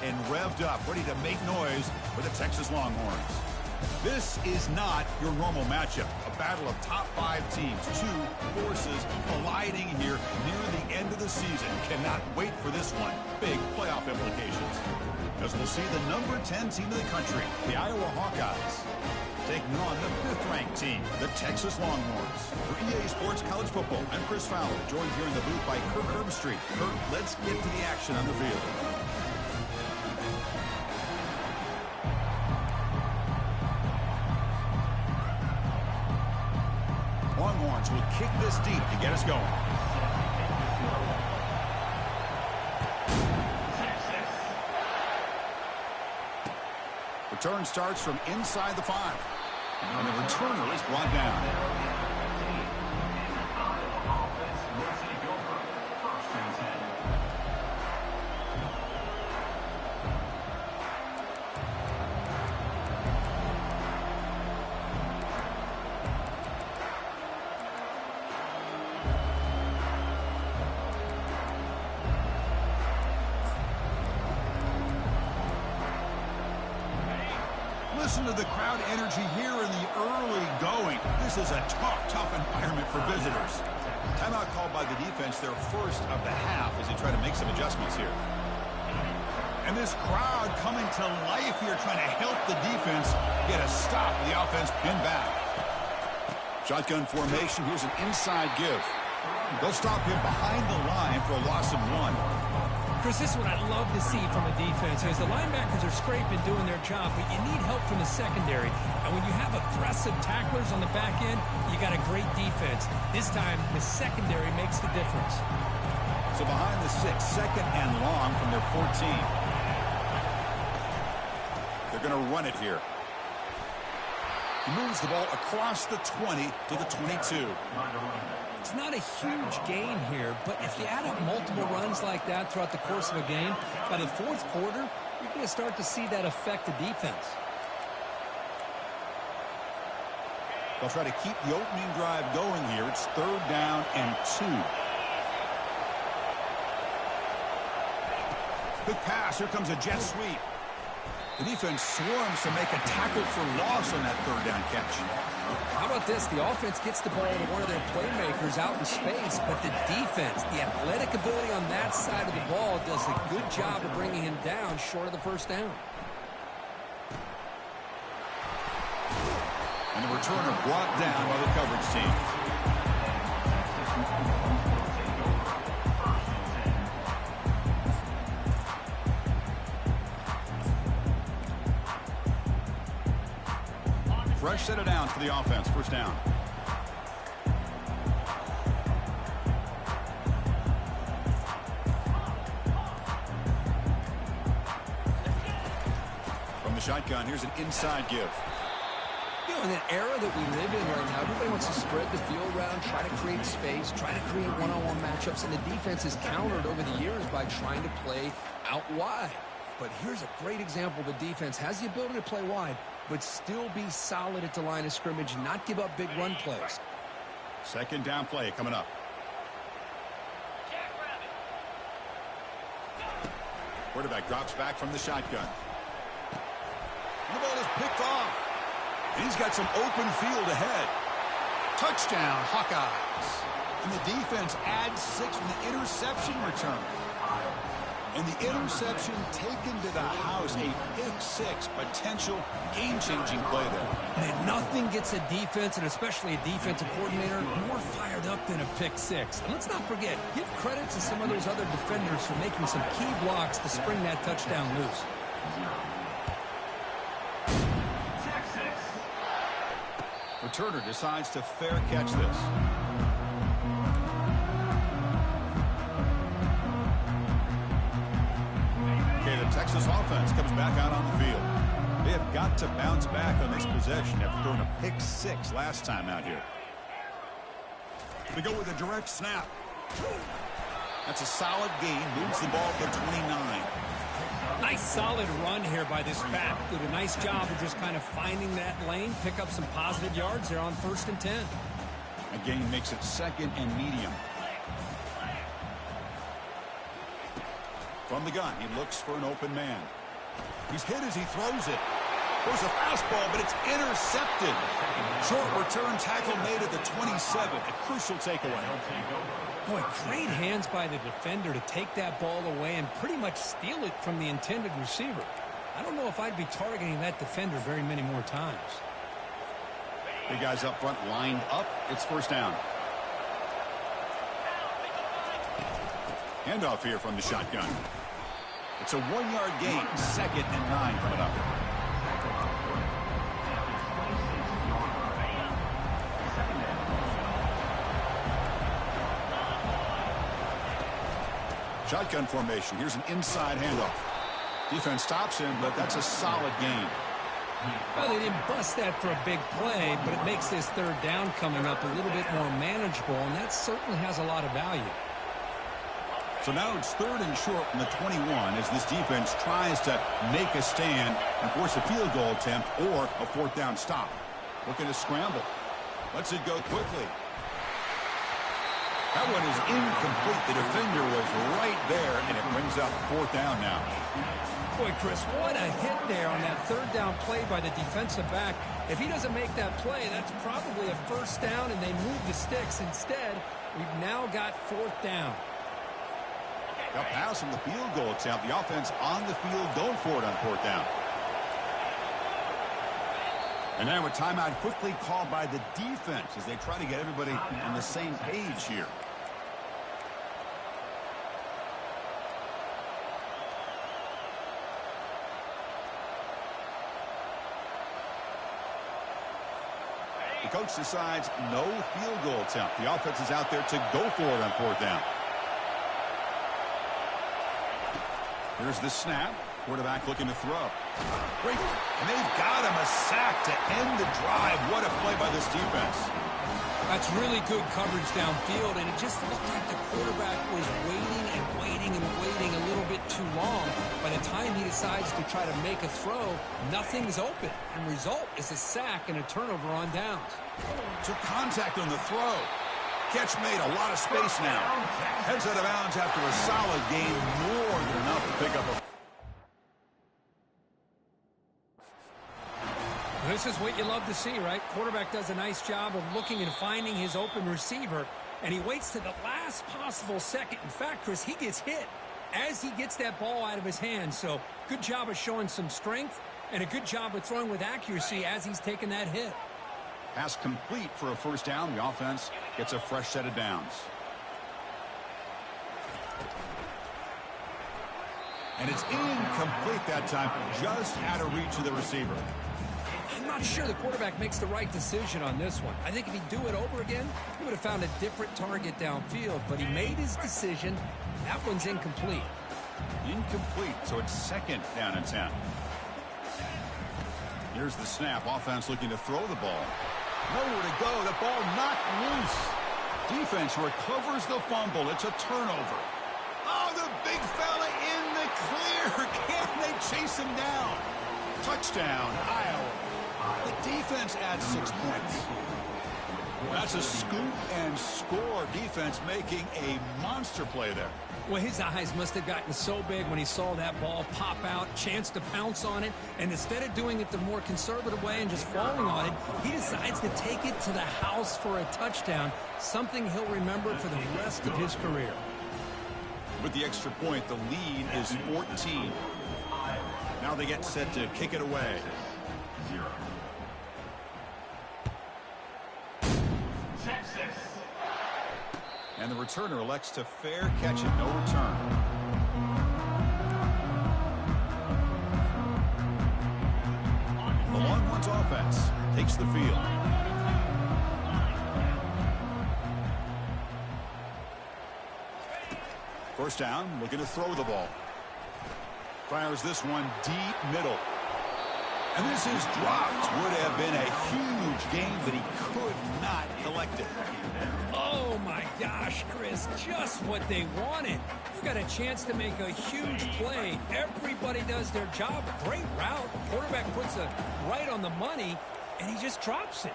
and revved up, ready to make noise for the Texas Longhorns. This is not your normal matchup. A battle of top 5 teams, 2 forces colliding here near the end of the season. Cannot wait for this one. Big playoff implications. As we'll see the number 10 team in the country, the Iowa Hawkeyes, taking on the 5th-ranked team, the Texas Longhorns. For EA Sports College Football, I'm Chris Fowler, joined here in the booth by Kirk Herbstreit. Kirk, let's get to the action on the field. Longhorns will kick this deep to get us going. Return starts from inside the 5. And the returner is brought down. Listen to the crowd energy here in the early going. This is a tough environment for visitors. Timeout called by the defense, their first of the half, as they try to make some adjustments here. And this crowd coming to life here, trying to help the defense get a stop. The offense pinned back. Shotgun formation. Here's an inside give. They'll stop him behind the line for a loss of 1. Chris, this is what I love to see from a defense. As the linebackers are scraping, doing their job, but you need help from the secondary. And when you have aggressive tacklers on the back end, you got a great defense. This time, the secondary makes the difference. So behind the 6, second and long from their 14. They're going to run it here. He moves the ball across the 20 to the 22. It's not a huge gain here, but if you add up multiple runs like that throughout the course of a game, by the 4th quarter, you're going to start to see that affect the defense. They'll try to keep the opening drive going here. It's 3rd down and 2. Good pass. Here comes a jet sweep. The defense swarms to make a tackle for loss on that 3rd down catch. How about this? The offense gets the ball to one of their playmakers out in space, but the defense, the athletic ability on that side of the ball does a good job of bringing him down short of the 1st down. And the returner brought down by the coverage team. Fresh set of downs for the offense. 1st down. From the shotgun, here's an inside give. You know, in an era that we live in right now, everybody wants to spread the field around, try to create space, try to create one-on-one matchups, and the defense is countered over the years by trying to play out wide. But here's a great example. The defense has the ability to play wide, but still be solid at the line of scrimmage, not give up big run plays. 2nd down play coming up. Quarterback drops back from the shotgun. And the ball is picked off. And he's got some open field ahead. Touchdown, Hawkeyes. And the defense adds 6 from the interception return. And the interception taken to the house, a pick-6 potential game-changing play there. And nothing gets a defense, and especially a defensive coordinator, more fired up than a pick-6. And let's not forget, give credit to some of those other defenders for making some key blocks to spring that touchdown loose. Returner decides to fair catch this. Texas offense comes back out on the field. They have got to bounce back on this possession after throwing a pick-6 last time out here. They go with a direct snap. That's a solid gain. Moves the ball to 29. Nice solid run here by this back. Did a nice job of just kind of finding that lane, pick up some positive yards there on 1st and 10. A gain makes it 2nd and medium. From the gun, he looks for an open man. He's hit as he throws it. There's a fastball, but it's intercepted. Short return tackle made at the 27. A crucial takeaway. Boy, great hands by the defender to take that ball away and pretty much steal it from the intended receiver. I don't know if I'd be targeting that defender very many more times. The guys up front lined up. It's first down. Handoff here from the shotgun. It's a 1-yard gain. 2nd and 9 coming up. Shotgun formation. Here's an inside handoff. Defense stops him, but that's a solid gain. Well, they didn't bust that for a big play, but it makes this third down coming up a little bit more manageable, and that certainly has a lot of value. So now it's 3rd and short from the 21 as this defense tries to make a stand and force a field goal attempt or a 4th down stop. Looking to scramble. Lets it go quickly. That one is incomplete. The defender was right there, and it brings up 4th down now. Boy, Chris, what a hit there on that 3rd down play by the defensive back. If he doesn't make that play, that's probably a 1st down, and they move the sticks. Instead, we've now got 4th down. Now pass on the field goal attempt. The offense on the field going for it on 4th down. And now a timeout quickly called by the defense as they try to get everybody on the same page here. The coach decides no field goal attempt. The offense is out there to go for it on 4th down. Here's the snap. Quarterback looking to throw. Great. And they've got him a sack to end the drive. What a play by this defense. That's really good coverage downfield, and it just looked like the quarterback was waiting and waiting and waiting a little bit too long. By the time he decides to try to make a throw, nothing's open. And result is a sack and a turnover on downs. Took contact on the throw. Catch made, a lot of space now. Heads out of bounds after a solid gain, more than enough to pick up a... This is what you love to see, right? Quarterback does a nice job of looking and finding his open receiver, and he waits to the last possible second. In fact, Chris, he gets hit as he gets that ball out of his hands. So good job of showing some strength and a good job of throwing with accuracy as he's taking that hit. Pass complete for a 1st down. The offense gets a fresh set of downs. And it's incomplete that time, just out of reach of the receiver. I'm not sure the quarterback makes the right decision on this one. I think if he'd do it over again, he would have found a different target downfield, but he made his decision. That one's incomplete. Incomplete, so it's 2nd down and 10. Here's the snap. Offense looking to throw the ball. Nowhere to go. The ball knocked loose. Defense recovers the fumble. It's a turnover. Oh, the big fella in the clear. Can they chase him down? Touchdown, Iowa. The defense adds 6 points. That's a scoop and score. Defense making a monster play there. Well, his eyes must have gotten so big when he saw that ball pop out, chance to pounce on it, and instead of doing it the more conservative way and just falling on it, he decides to take it to the house for a touchdown, something he'll remember for the rest of his career. With the extra point, the lead is 14. Now they get set to kick it away. And the returner elects to fair catch it, no return. The Longhorns offense takes the field. First down, looking to throw the ball. Fires this one deep middle. And this is dropped. Would have been a huge game, but he could not collect it. Oh, my gosh, Chris, just what they wanted. You got a chance to make a huge play. Everybody does their job. Great route. Quarterback puts it right on the money, and he just drops it.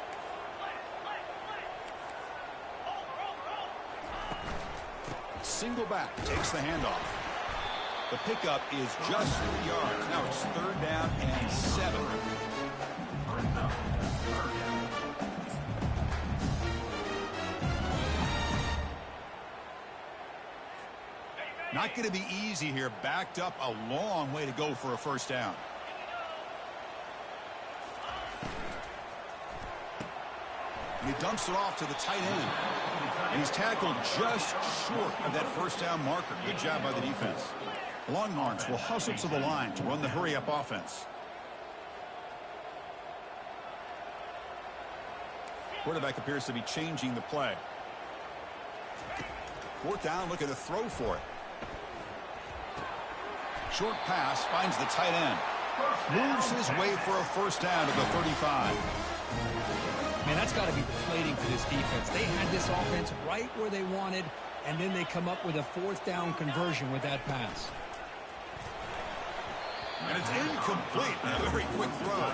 Single back, takes the handoff. The pickup is just 3 yards. Now it's 3rd down and 7. Not going to be easy here. Backed up a long way to go for a 1st down. And he dumps it off to the tight end. And he's tackled just short of that 1st down marker. Good job by the defense. Longhorns will hustle to the line to run the hurry-up offense. Quarterback appears to be changing the play. 4th down, looking to throw for it. Short pass, finds the tight end. Moves his way for a 1st down to the 35. Man, that's got to be deflating for this defense. They had this offense right where they wanted, and then they come up with a 4th down conversion with that pass. And it's incomplete. A very quick throw.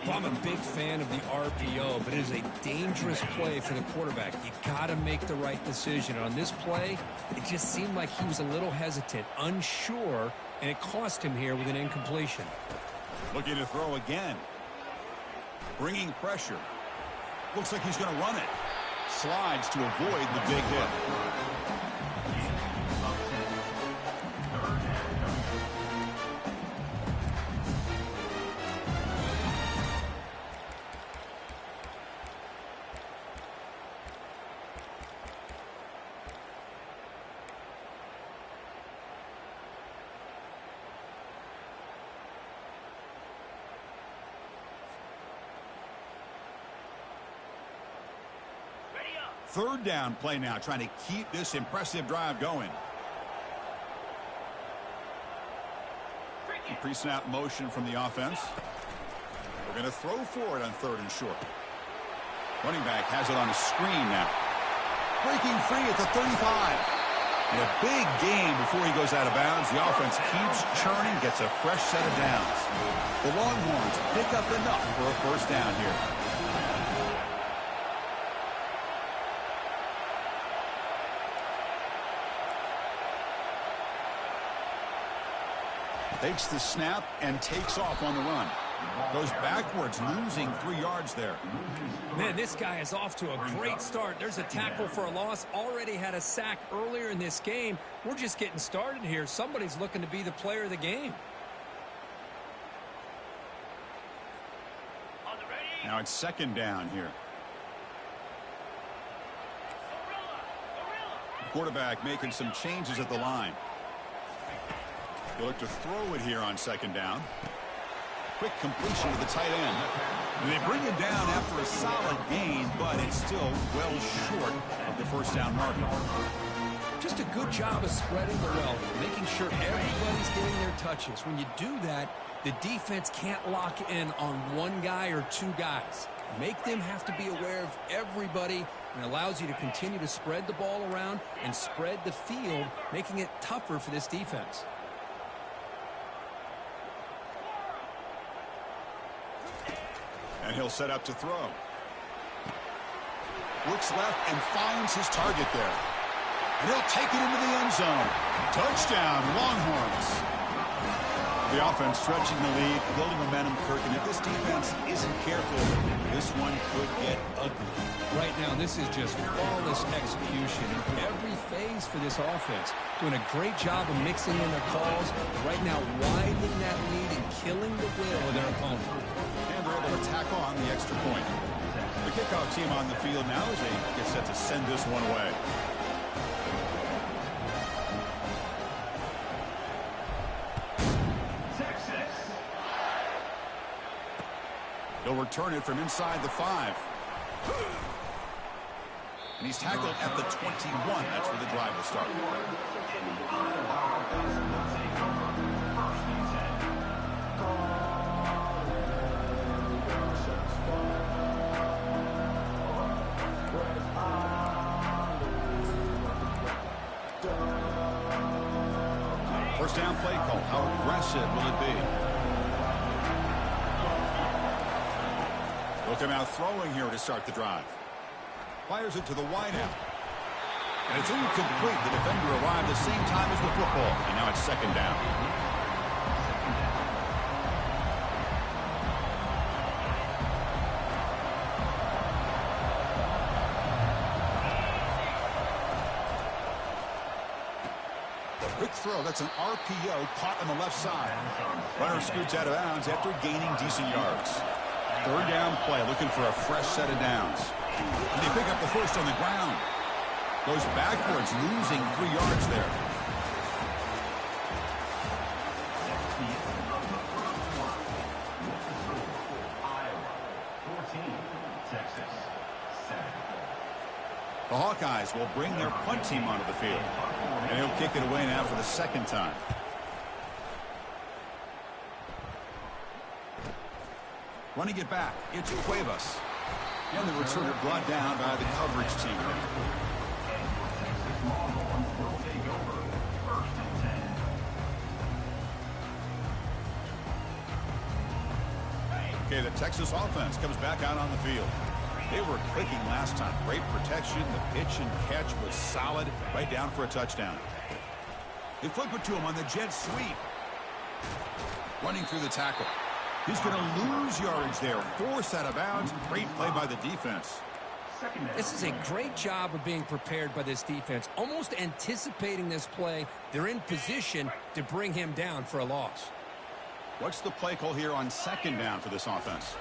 Well, I'm a big fan of the RPO, but it is a dangerous play for the quarterback. You got to make the right decision. On this play, it just seemed like he was a little hesitant, unsure, and it cost him here with an incompletion. Looking to throw again. Bringing pressure. Looks like he's going to run it. Slides to avoid the big hit. Third down play now, trying to keep this impressive drive going. Pre-snap motion from the offense. We're going to throw for it on 3rd and short. Running back has it on a screen now. Breaking free at the 35. And a big gain before he goes out of bounds. The offense keeps churning, gets a fresh set of downs. The Longhorns pick up enough for a 1st down here. Takes the snap and takes off on the run. Goes backwards, losing 3 yards there. Man, this guy is off to a great start. There's a tackle for a loss. Already had a sack earlier in this game. We're just getting started here. Somebody's looking to be the player of the game. Now it's 2nd down here. Quarterback making some changes at the line. They'll look to throw it here on 2nd down. Quick completion to the tight end. And they bring it down after a solid gain, but it's still well short of the 1st down marker. Just a good job of spreading the wealth, making sure everybody's getting their touches. When you do that, the defense can't lock in on one guy or 2 guys. Make them have to be aware of everybody, and allows you to continue to spread the ball around and spread the field, making it tougher for this defense. And he'll set up to throw. Looks left and finds his target there. And he'll take it into the end zone. Touchdown, Longhorns. The offense stretching the lead, building momentum, Kirk. And if this defense isn't careful, this one could get ugly. Right now, this is just flawless execution in every phase for this offense. Doing a great job of mixing in their calls. Right now, widening that lead and killing the will of their opponent. And they're able to tack on the extra point. The kickoff team on the field now as they get set to send this one away. They'll return it from inside the 5. And he's tackled at the 21. That's where the drive will start. First down play call. How aggressive will it be? They'll come out throwing here to start the drive. Fires it to the wideout. And it's incomplete. The defender arrived the same time as the football. And now it's second down. Quick throw. That's an RPO caught on the left side. Runner scoots out of bounds after gaining decent yards. Third down play, looking for a fresh set of downs. And they pick up the first on the ground. Goes backwards, losing 3 yards there. The Hawkeyes will bring their punt team onto the field. And he'll kick it away now for the second time. Running it back, it's Cuevas. And the returner brought down by the coverage team. Okay, the Texas offense comes back out on the field. They were clicking last time. Great protection. The pitch and catch was solid. Right down for a touchdown. They flip it to him on the jet sweep. Running through the tackle. He's going to lose yardage there. Forced out of bounds. Great play by the defense. This is a great job of being prepared by this defense. Almost anticipating this play. They're in position to bring him down for a loss. What's the play call here on second down for this offense?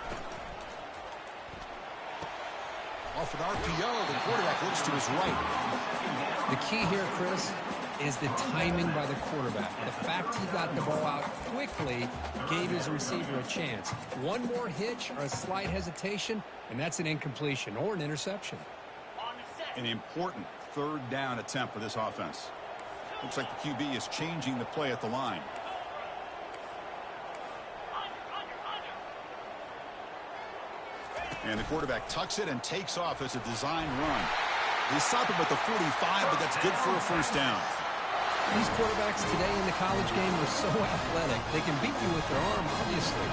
Off an RPO, the quarterback looks to his right. The key here, Chris, is the timing by the quarterback. The fact he got the ball out quickly gave his receiver a chance. One more hitch or a slight hesitation, and that's an incompletion or an interception. An important third down attempt for this offense. Looks like the QB is changing the play at the line. And the quarterback tucks it and takes off as a design run. He stopped him at the 45, but that's good for a first down. These quarterbacks today in the college game are so athletic. They can beat you with their arm, obviously.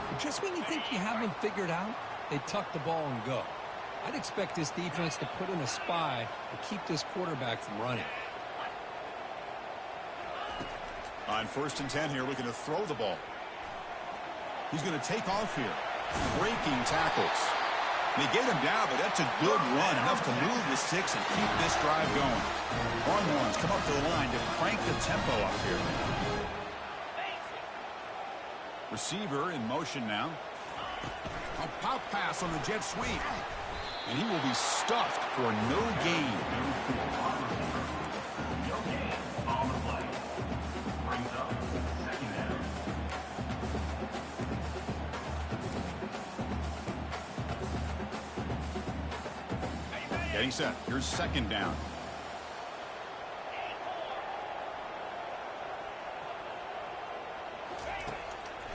But just when you think you have them figured out, they tuck the ball and go. I'd expect this defense to put in a spy to keep this quarterback from running. On 1st and 10 here, looking to throw the ball. He's going to take off here. Breaking tackles. They get him down, but that's a good run, enough to move the sticks and keep this drive going. Longhorns come up to the line to crank the tempo up here. Receiver in motion now. A pop pass on the jet sweep. And he will be stuffed for no gain. Getting set. Here's second down.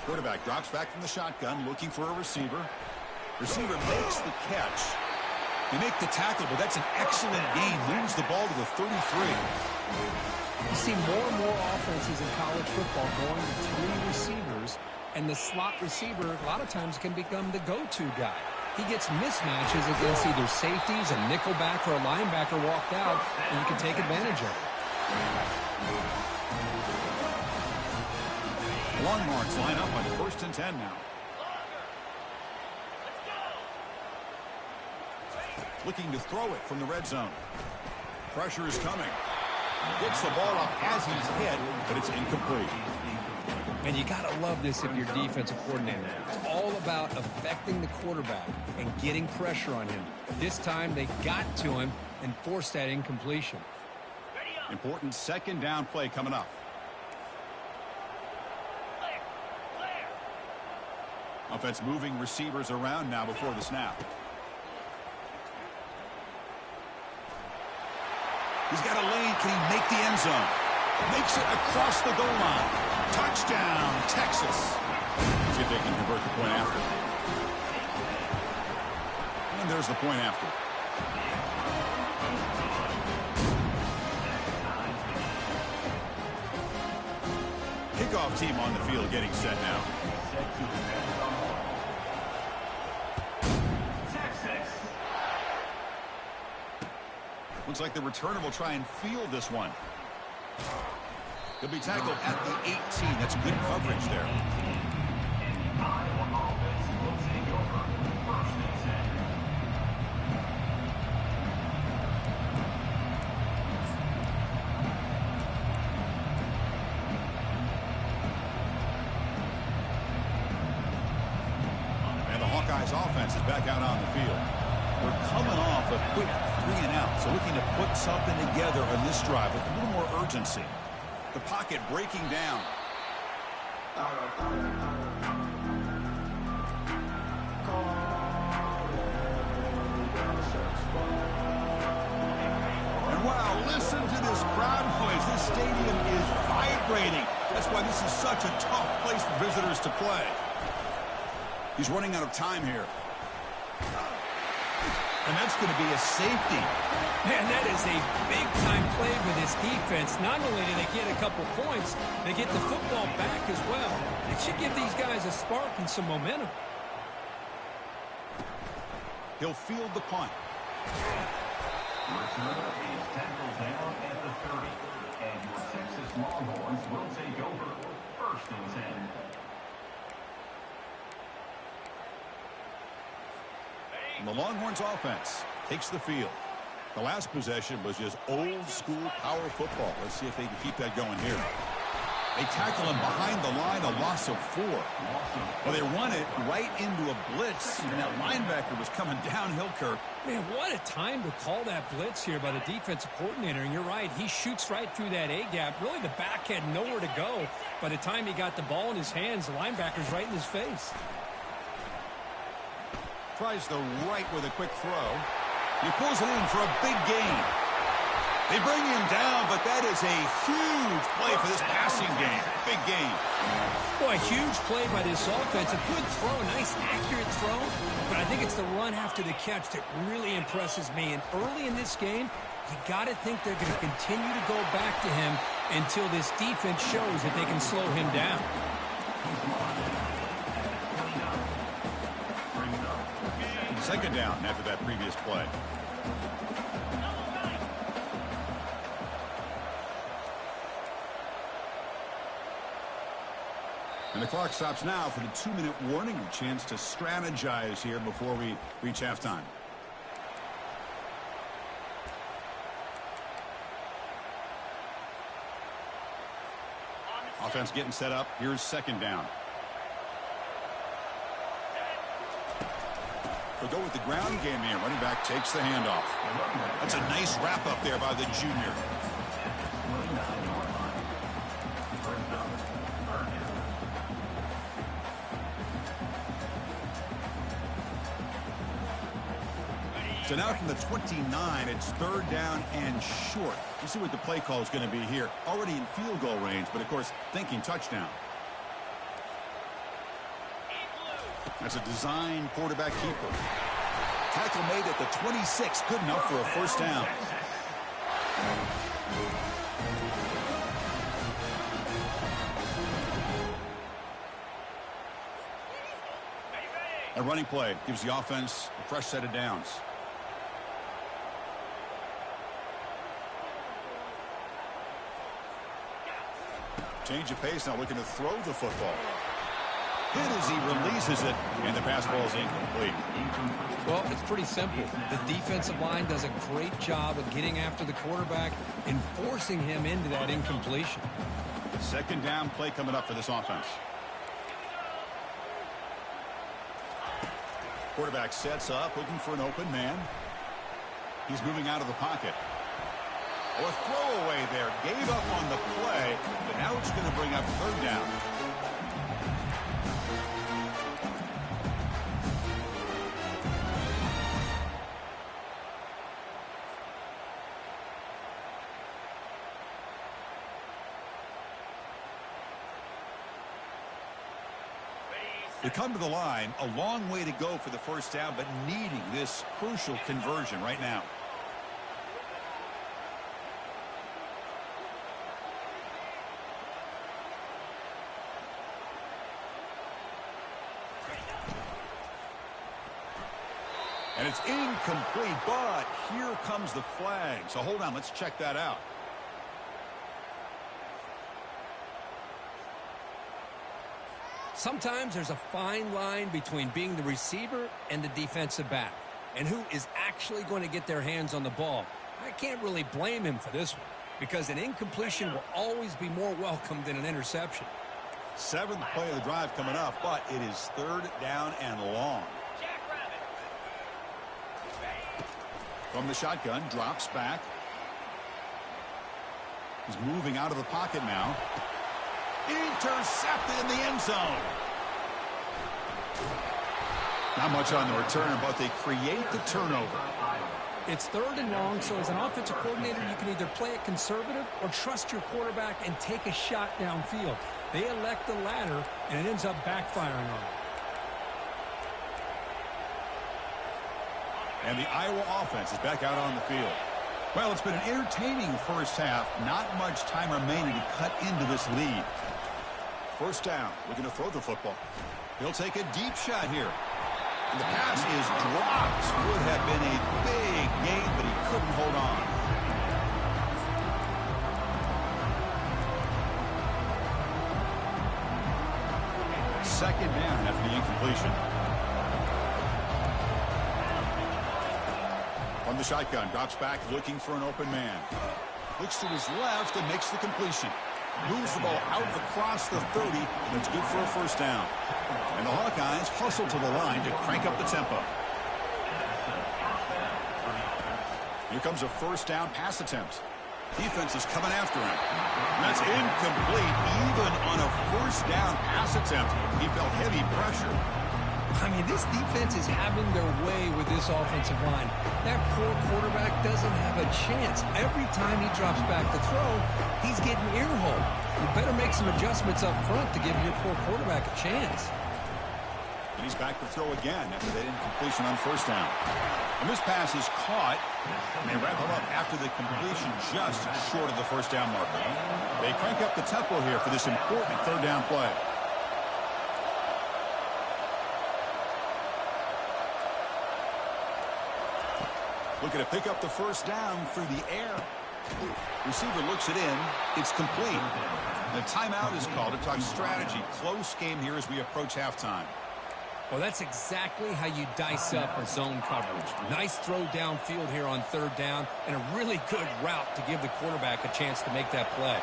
Quarterback drops back from the shotgun, looking for a receiver. Receiver makes the catch. They make the tackle, but that's an excellent gain. Moves the ball to the 33. You see more and more offenses in college football going to 3 receivers, and the slot receiver a lot of times can become the go-to guy. He gets mismatches against either safeties, a nickelback, or a linebacker walked out, and you can take advantage of it. Longhorns line up on 1st and 10 now. Looking to throw it from the red zone. Pressure is coming. Gets the ball up as he's hit, but it's incomplete. And you got to love this if you're defensive coordinator. It's all about affecting the quarterback and getting pressure on him. This time they got to him and forced that incompletion. Important second down play coming up. Offense moving receivers around now before the snap. He's got a lane. Can he make the end zone? Makes it across the goal line. Touchdown, Texas. See if they can convert the point after. And there's the point after. Kickoff team on the field getting set now. Looks like the returner will try and field this one. He'll be tackled at the 18. That's good coverage there. And the Hawkeyes offense is back out on the field. We're coming off a quick 3-and-out, so looking to put something together on this drive with a little more urgency. The pocket breaking down. And wow, listen to this crowd noise. This stadium is vibrating. That's why this is such a tough place for visitors to play. He's running out of time here. And that's going to be a safety. Man, that is a big-time play for this defense. Not only do they get a couple points, they get the football back as well. It should give these guys a spark and some momentum. He'll field the punt. Returner is tackled down at the 30. And your Texas Longhorns will take over. 1st and 10. And the Longhorns offense takes the field. The last possession was just old-school power football. Let's see if they can keep that going here. They tackle him behind the line, a loss of 4. Well, they run it right into a blitz, and that linebacker was coming downhill, Kirk. Man, what a time to call that blitz here by the defensive coordinator. And you're right, he shoots right through that A-gap. Really, the back had nowhere to go. By the time he got the ball in his hands, the linebacker's right in his face. Tries the right with a quick throw. He pulls it in for a big gain. They bring him down, but that is a huge play for this passing game. Big gain. Boy, huge play by this offense. A good throw, a nice accurate throw. But I think it's the run after the catch that really impresses me. And early in this game, you got to think they're going to continue to go back to him until this defense shows that they can slow him down. Second down after that previous play. And the clock stops now for the 2-minute warning. A chance to strategize here before we reach halftime. Offense getting set up. Here's second down. They'll go with the ground game here. Running back takes the handoff. That's a nice wrap up there by the junior. So now from the 29, it's 3rd down and short. We'll see what the play call is going to be here. Already in field goal range, but of course, thinking touchdown. That's a design quarterback keeper. Tackle made at the 26. Good enough for a first down. A running play gives the offense a fresh set of downs. Change of pace, now looking to throw the football. Hit as he releases it, and the pass ball is incomplete. Well, it's pretty simple. The defensive line does a great job of getting after the quarterback and forcing him into that incompletion. Second down play coming up for this offense. Quarterback sets up, looking for an open man. He's moving out of the pocket. Oh, a throwaway there. Gave up on the play, but now it's going to bring up 3rd down. They come to the line, a long way to go for the first down, but needing this crucial conversion right now. And it's incomplete, but here comes the flag. So hold on, let's check that out. Sometimes there's a fine line between being the receiver and the defensive back, and who is actually going to get their hands on the ball. I can't really blame him for this one, because an incompletion will always be more welcome than an interception. 7th play of the drive coming up, but it is 3rd down and long. From the shotgun, drops back. He's moving out of the pocket now. Intercepted in the end zone. Not much on the return, but they create the turnover. It's 3rd and long, so as an offensive coordinator, you can either play it conservative or trust your quarterback and take a shot downfield. They elect the latter, and it ends up backfiring on them. And the Iowa offense is back out on the field. Well, it's been an entertaining first half. Not much time remaining to cut into this lead. 1st down, looking to throw the football. He'll take a deep shot here. And the pass is dropped. Would have been a big gain, but he couldn't hold on. Second down after the incompletion. From the shotgun, drops back, looking for an open man. Looks to his left and makes the completion. Moves the ball out across the 30, and it's good for a 1st down. And the Hawkeyes hustle to the line to crank up the tempo. Here comes a 1st down pass attempt. Defense is coming after him. That's incomplete, even on a 1st down pass attempt. He felt heavy pressure. I mean, this defense is having their way with this offensive line. That poor quarterback doesn't have a chance. Every time he drops back to throw, he's getting earholed. You better make some adjustments up front to give your poor quarterback a chance. And he's back to throw again after that incompletion on 1st down. And this pass is caught, and they wrap it up after the completion just short of the 1st down marker. They crank up the tempo here for this important 3rd down play. Looking to pick up the 1st down through the air. Receiver looks it in. It's complete. The timeout is called to talk strategy. Close game here as we approach halftime. Well, that's exactly how you dice up a zone coverage. Nice throw downfield here on 3rd down, and a really good route to give the quarterback a chance to make that play.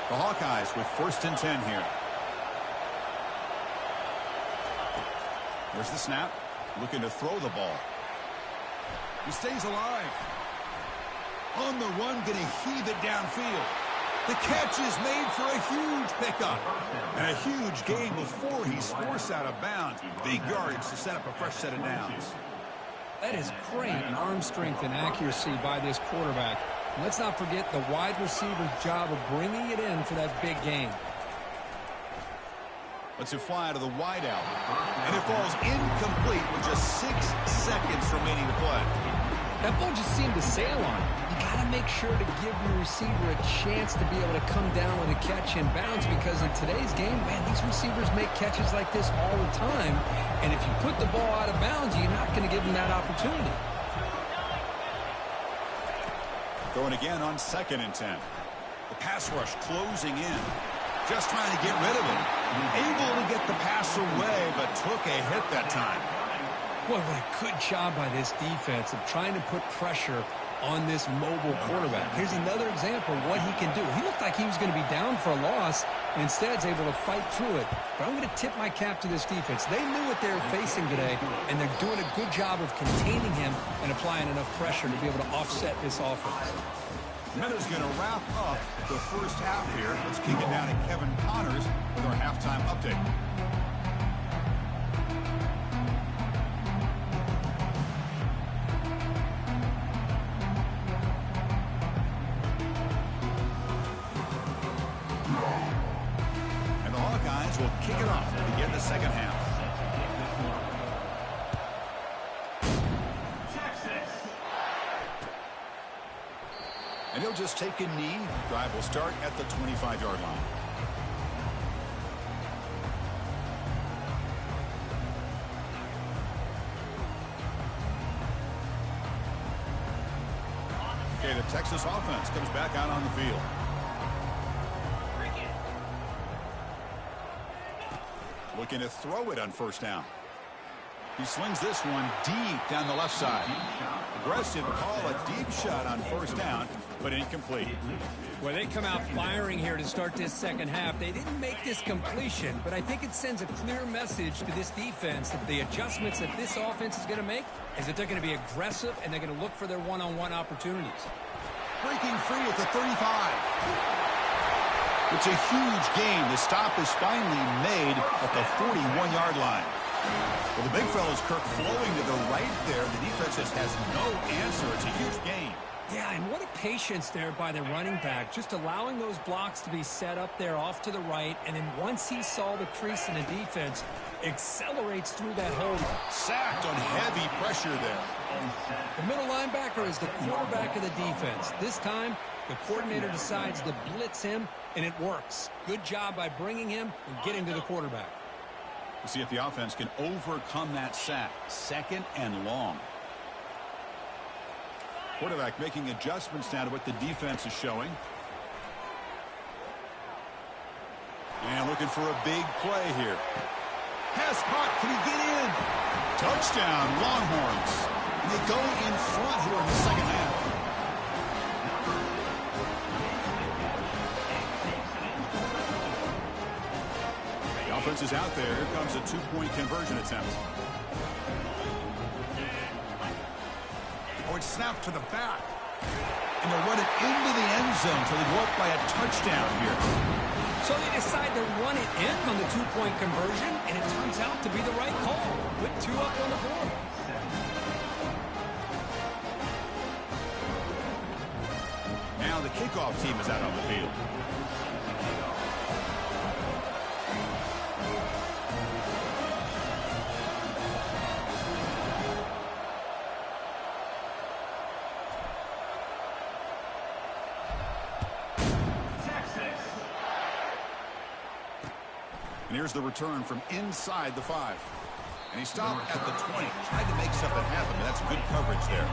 The Hawkeyes with 1st and 10 here. There's the snap. Looking to throw the ball. He stays alive. On the run, going to heave it downfield. The catch is made for a huge pickup. And a huge gain before he's forced out of bounds. Big yardage to set up a fresh set of downs. That is great arm strength and accuracy by this quarterback. And let's not forget the wide receiver's job of bringing it in for that big gain. Lets it fly to the wide out. And it falls incomplete with just 6 seconds remaining to play. That ball just seemed to sail on it. You got to make sure to give your receiver a chance to be able to come down with a catch and bounce, because in today's game, man, these receivers make catches like this all the time. And if you put the ball out of bounds, you're not going to give them that opportunity. Going again on 2nd and 10. The pass rush closing in. Just trying to get rid of it. Able to get the pass away, but took a hit that time. Boy, what a good job by this defense of trying to put pressure on this mobile quarterback. Here's another example of what he can do. He looked like he was going to be down for a loss, and instead is able to fight through it. But I'm going to tip my cap to this defense. They knew what they were facing today, and they're doing a good job of containing him and applying enough pressure to be able to offset this offense. Heather's going to wrap up the first half here. Let's kick it down to Kevin Connors with our halftime update. And the Hawkeyes will kick it off to begin the second half. And he'll just take a knee. Drive will start at the 25-yard line. Okay, the Texas offense comes back out on the field. Looking to throw it on first down. He slings this one deep down the left side. Aggressive call, a deep shot on first down, but incomplete. Well, they come out firing here to start this second half. They didn't make this completion, but I think it sends a clear message to this defense that the adjustments that this offense is going to make is that they're going to be aggressive and they're going to look for their one-on-one opportunities. Breaking free at the 35. It's a huge gain. The stop is finally made at the 41-yard line. Well, the big fella's Kirk flowing to the right there. The defense just has no answer. It's a huge gain. Yeah, and what a patience there by the running back, just allowing those blocks to be set up there off to the right, and then once he saw the crease in the defense, accelerates through that hole. Sacked on heavy pressure there. The middle linebacker is the quarterback of the defense. This time, the coordinator decides to blitz him, and it works. Good job by bringing him and getting to the quarterback. We'll see if the offense can overcome that sack. Second and long. Quarterback making adjustments now to what the defense is showing. And looking for a big play here. Pass caught. Can he get in? Touchdown, Longhorns. And they go in front here in the second half. The offense is out there. Here comes a two-point conversion attempt. Oh, it's snapped to the back. And they'll run it into the end zone so they go up by a touchdown here. So they decide to run it in on the two-point conversion, and it turns out to be the right call. Put two up on the board. Now the kickoff team is out on the field. And here's the return from inside the 5. And he stopped at the 20. Tried to make something happen, but that's good coverage there.